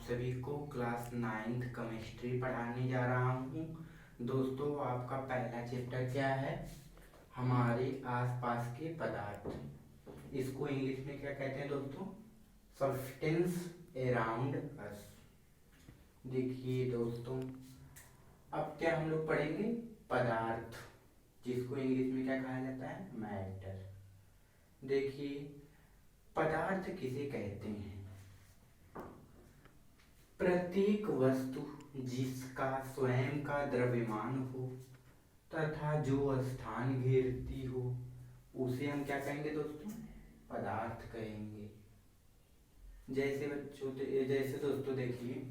सभी को class 9th chemistry पढ़ाने जा रहा हूँ। दोस्तों, आपका पहला चैप्टर क्या है? हमारे आसपास के पदार्थ। इसको इंग्लिश में क्या कहते हैं दोस्तों? Substance around us. देखिए दोस्तों, अब क्या हम लोग पढ़ेंगे? पदार्थ, जिसको इंग्लिश में क्या कहा जाता है? मैटर। देखिए, पदार्थ किसे कहते हैं? प्रत्येक वस्तु जिसका स्वयं का द्रव्यमान हो तथा जो स्थान घेरती हो उसे हम क्या कहेंगे दोस्तों? पदार्थ कहेंगे। जैसे दोस्तों देखिए,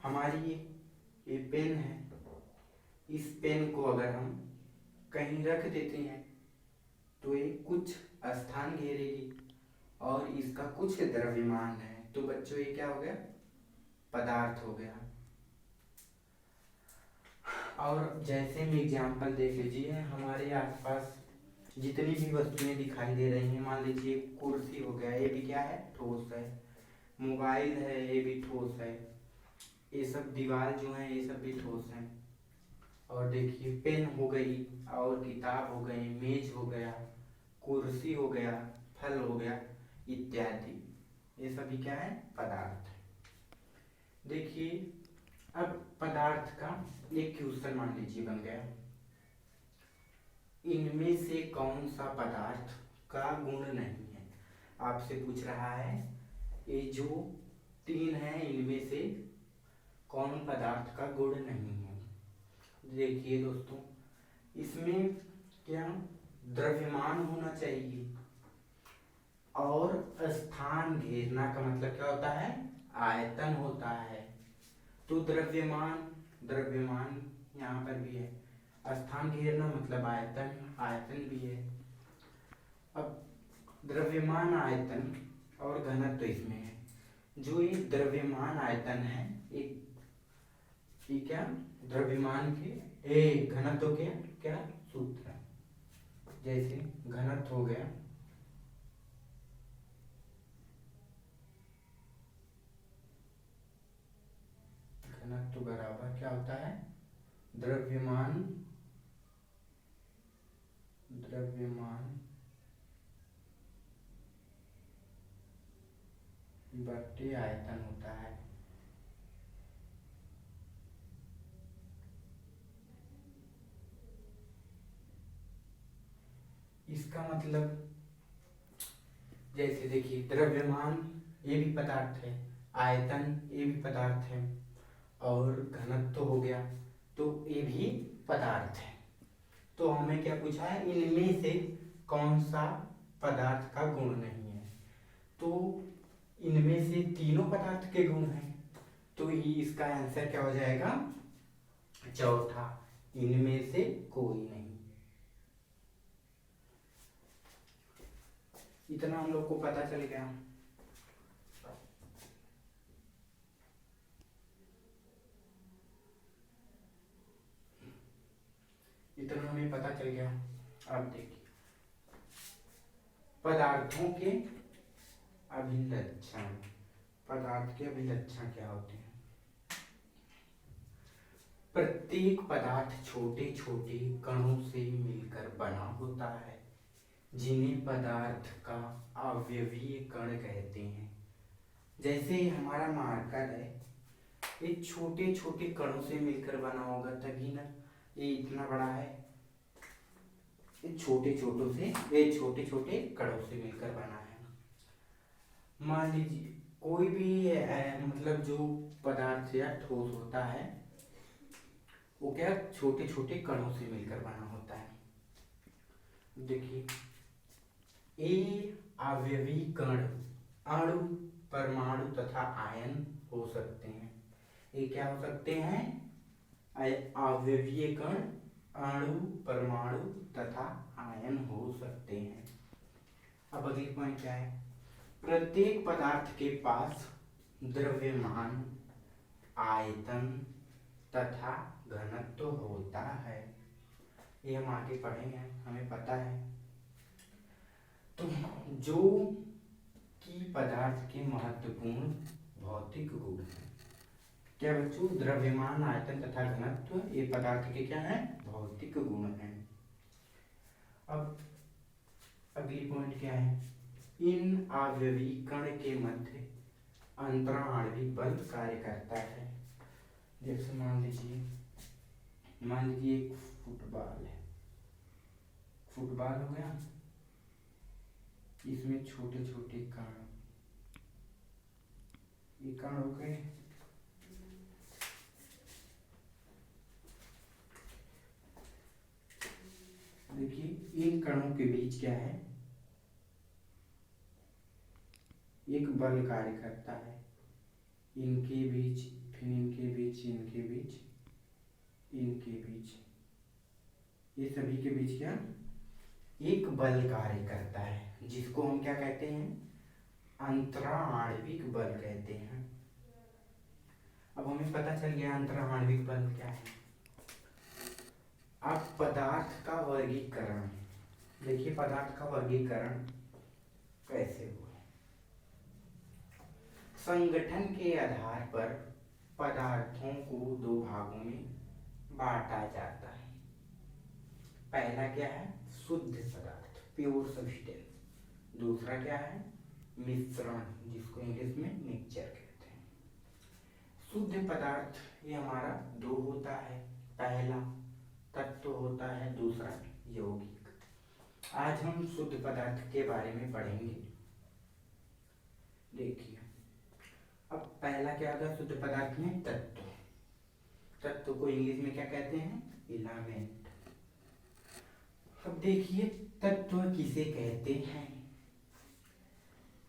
हमारी ये पेन है। इस पेन को अगर हम कहीं रख देते हैं तो ये कुछ स्थान घेरेगी और इसका कुछ द्रव्यमान है, तो बच्चों ये क्या हो गया? पदार्थ हो गया। और जैसे में एग्जाम्पल देख लीजिए, हमारे आसपास जितनी भी वस्तुएं दिखाई दे रही हैं, मान लीजिए कुर्सी हो गया, ये भी क्या है? ठोस है। मोबाइल है, ये भी ठोस है। ये सब दीवार जो है ये सब भी ठोस है। और देखिए, पेन हो गई और किताब हो गई, मेज हो गया, कुर्सी हो गया, फल हो गया इत्यादि, ये सभी क्या है? पदार्थ। देखिए, अब पदार्थ का एक क्वेश्चन मान लीजिए बन गया, इनमें से कौन सा पदार्थ का गुण नहीं है? आपसे पूछ रहा है, ये जो तीन है इनमें से कौन पदार्थ का गुण नहीं है? देखिए दोस्तों, इसमें क्या द्रव्यमान होना चाहिए और स्थान घेरना का मतलब क्या होता है? आयतन होता है। तो द्रव्यमान यहाँ पर भी है, स्थान घेरना मतलब आयतन, आयतन भी है। अब द्रव्यमान, आयतन और घनत्व इसमें है। जो ये द्रव्यमान आयतन है, ये क्या द्रव्यमान के घनत्व के क्या सूत्र? जैसे घनत्व हो गया, घनत्व बराबर क्या होता है? द्रव्यमान बटे आयतन होता है। इसका मतलब जैसे देखिए, द्रव्यमान ये भी पदार्थ है, आयतन ये भी पदार्थ है, और घनत्व हो गया तो ये भी पदार्थ है। तो हमें क्या पूछा है? इनमें से कौन सा पदार्थ का गुण नहीं है? तो इनमें से तीनों पदार्थ के गुण हैं, तो इसका आंसर क्या हो जाएगा? चौथा, इनमें से कोई नहीं। इतना हम लोग को पता चल गया। इतना हमें पता चल गया। अब देखिए, पदार्थों के अभिलक्षण। पदार्थ के अभिलक्षण क्या होते हैं? प्रत्येक पदार्थ छोटे छोटे कणों से मिलकर बना होता है, जिन्हें पदार्थ का अवयवीय कण कहते हैं। जैसे हमारा मार्कर है, ये छोटे छोटे कणों से मिलकर बना होगा, तभी ना ये इतना बड़ा है। ये छोटे छोटे कणों से मिलकर बना है। मान लीजिए कोई भी मतलब जो पदार्थ या ठोस होता है, वो क्या छोटे छोटे कणों से मिलकर बना होता है। देखिए, ये अवयवी कण अणु, परमाणु तथा आयन हो सकते हैं। ये क्या हो सकते हैं? अवयवीय कण अणु, परमाणु तथा आयन हो सकते हैं। अब अगली पॉइंट क्या है? प्रत्येक पदार्थ के पास द्रव्यमान, आयतन तथा घनत्व होता है। ये हम आगे पढ़ेंगे, हमें पता है। तो जो कि पदार्थ के महत्वपूर्ण भौतिक गुण हैं। क्या बच्चों? द्रव्यमान, आयतन तथा घनत्व ये पदार्थ के क्या है? भौतिक गुण हैं। अब अगली पॉइंट क्या है? इन आण्विक कण के मध्य अंतराण्विक बल कार्य करता है। जैसे मान लीजिए एक फुटबॉल है, फुटबॉल हो गया, इसमें छोटे छोटे कण, ये कण हो गए, देखिए इन कणों के बीच क्या है? एक बल कार्य करता है, इनके बीच, फिर इनके बीच, इनके बीच, इनके बीच, ये सभी के बीच क्या? एक बल कार्य करता है, जिसको हम क्या कहते हैं? अंतराण्विक बल कहते हैं। अब हमें पता चल गया अंतराण्विक बल क्या है। अब पदार्थ का वर्गीकरण, देखिए पदार्थ का वर्गीकरण कैसे हुआ। संगठन के आधार पर पदार्थों को दो भागों में बांटा जाता है। पहला क्या है? शुद्ध पदार्थ, प्योर सब्सटेंस। दूसरा क्या है? मिश्रण, जिसको इंग्लिश में मिक्सचर कहते हैं। शुद्ध पदार्थ ये हमारा दो होता है, पहला तत्व होता है, दूसरा यौगिक। आज हम शुद्ध पदार्थ के बारे में पढ़ेंगे। देखिए अब पहला क्या होगा शुद्ध पदार्थ में? तत्व। तत्व को इंग्लिश में क्या कहते हैं? एलिमेंट। अब देखिए तत्व किसे कहते हैं?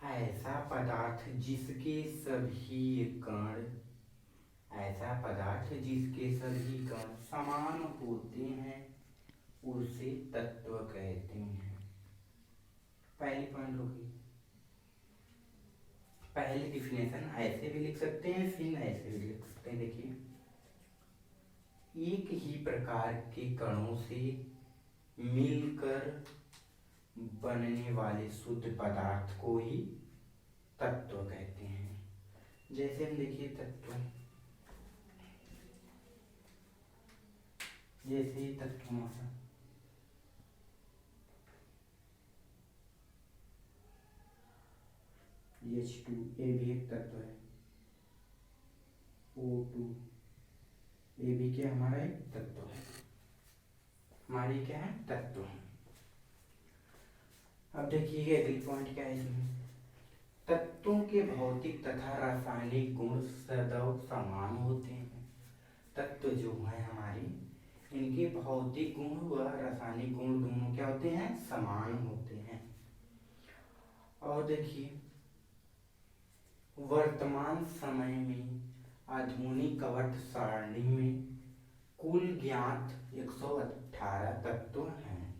ऐसा पदार्थ जिसके सभी कण, ऐसा पदार्थ जिसके सभी कण समान होते हैं उसे तत्व कहते हैं। पहली पॉइंट होगी। पहली डिफिनेशन ऐसे भी लिख सकते हैं, फिर ऐसे भी लिख सकते हैं। देखिए एक ही प्रकार के कणों से मिलकर बनने वाले शुद्ध पदार्थ को ही तत्व कहते हैं। जैसे हम देखिए तत्व, जैसे तत्व हमारा H2, ये भी एक तत्व है, O2, ये भी क्या हमारा एक तत्व है, हमारी क्या है? तत्व है। अब देखिए अगली पॉइंट क्या है इसमें? तत्वों के भौतिक तथा रासायनिक गुण सदैव समान होते हैं। तत्व जो है हमारी, इनके भौतिक गुण व रासायनिक गुण दोनों क्या होते हैं? समान होते हैं। और देखिए वर्तमान समय में आधुनिक कवट सारणी में कुल ज्ञात 118 तत्व हैं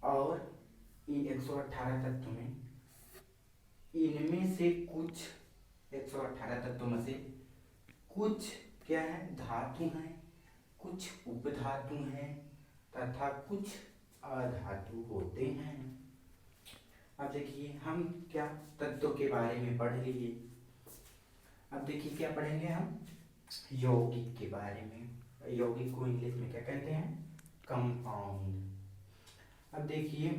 और इन 118 तत्व में इनमें से कुछ 118 तत्वों में से कुछ क्या है? धातु हैं, कुछ उपधातु हैं तथा कुछ अधातु होते हैं। अब देखिए हम क्या तत्व के बारे में पढ़ लिए। अब देखिए क्या पढ़ेंगे हम? यौगिक के बारे में। यौगिक को इंग्लिश में क्या कहते हैं? कंपाउंड। अब देखिए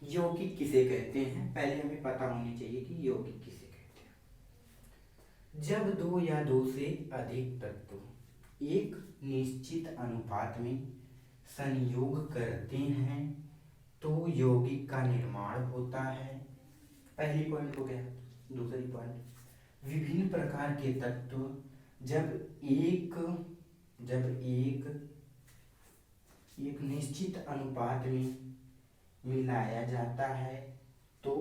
यौगिक किसे कहते हैं? पहले हमें पता होनी चाहिए कि यौगिक किसे कहते हैं। जब दो या दो से अधिक तत्व एक निश्चित अनुपात में संयोग करते हैं तो यौगिक का निर्माण होता है। पहली पॉइंट हो गया। दूसरी पॉइंट, विभिन्न प्रकार के तत्व जब एक निश्चित अनुपात में मिलाया जाता है तो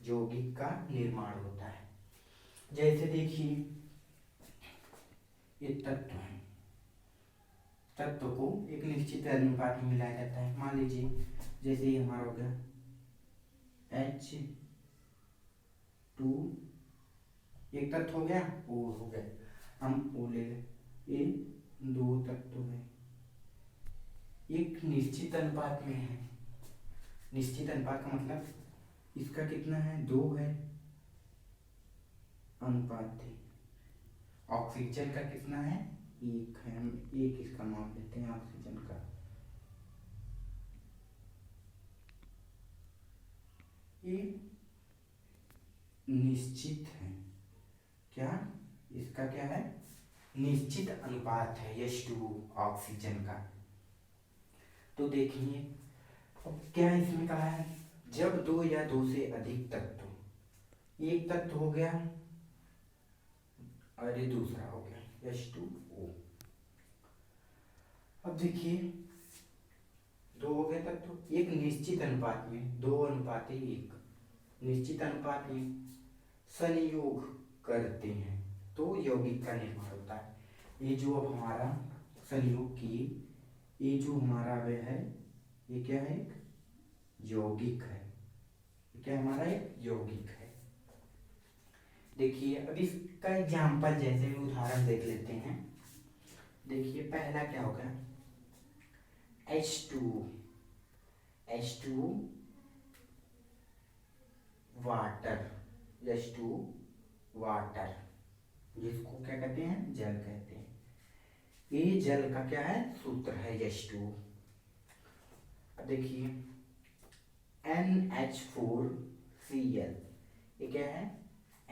यौगिक का निर्माण होता है। जैसे देखिए ये तत्व है, तत्व को एक निश्चित अनुपात में मिलाया जाता है। मान लीजिए जैसे ये हमारा हो गया H2, एक तत्व हो गया, O हो गया, हम O ले लें। ये दो तत्व है, एक निश्चित अनुपात में है। निश्चित अनुपात का मतलब इसका कितना है, 2 है अनुपात 3। ऑक्सीजन का कितना है, 1 है। हम 1 इसका मान लेते हैं ऑक्सीजन का। ये निश्चित है, क्या इसका क्या है, निश्चित अनुपात है H2O ऑक्सीजन का। तो देखिए अब क्या इसमें कहा है, जब 2 या 2 से अधिक तत्व, एक तत्व हो गया और ये दूसरा हो गया H2O। अब देखिए 2 हो गए तत्व, एक निश्चित अनुपात में 2:1 निश्चित अनुपात में संयोग करते हैं तो यौगिक का निर्माण होता है। ये जो अब हमारा संयोग किए, ये जो हमारा वे है, ये क्या है, एक यौगिक है। क्या हमारा एक यौगिक है। देखिए अब इसका एग्जाम्पल जैसे भी उदाहरण देख लेते हैं। देखिए पहला क्या होगा, H2 वाटर, H2 वाटर, जिसको क्या कहते हैं, जल कहते हैं। ये जल का क्या है, सूत्र है H2। अब देखिए NH4Cl, ये क्या है,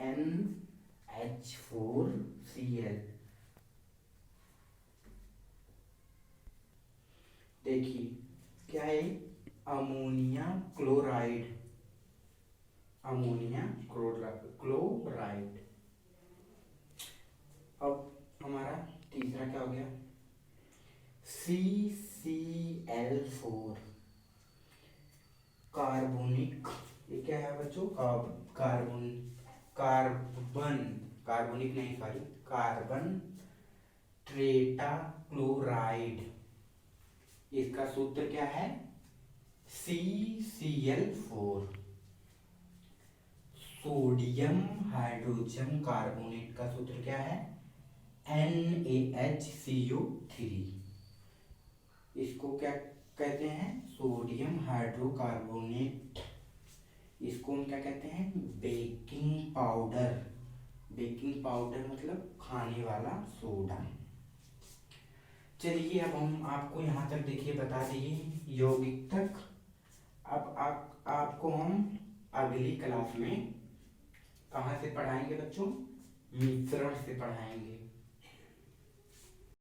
NH4Cl। देखिए क्या है, अमोनिया क्लोराइड, अमोनिया क्लोराइड। अब हमारा तीसरा क्या हो गया, CCl4 कार्बोनिक, ये क्या है बच्चों, कार्बोनिक नहीं सॉरी, कार्बन टेट्राक्लोराइड। इसका सूत्र क्या है, CCl4। सोडियम हाइड्रोजन कार्बोनेट का सूत्र क्या है, NaHCO3। इसको क्या कहते हैं, सोडियम हाइड्रोकार्बोनेट। इसको हम क्या कहते हैं, बेकिंग पाउडर। बेकिंग पाउडर मतलब खाने वाला सोडा। चलिए अब हम आपको यहाँ तक देखिए बता दिए यौगिक तक। अब आपको हम अगली क्लास में कहाँ से पढ़ाएंगे बच्चों, मिश्रण से पढ़ाएंगे।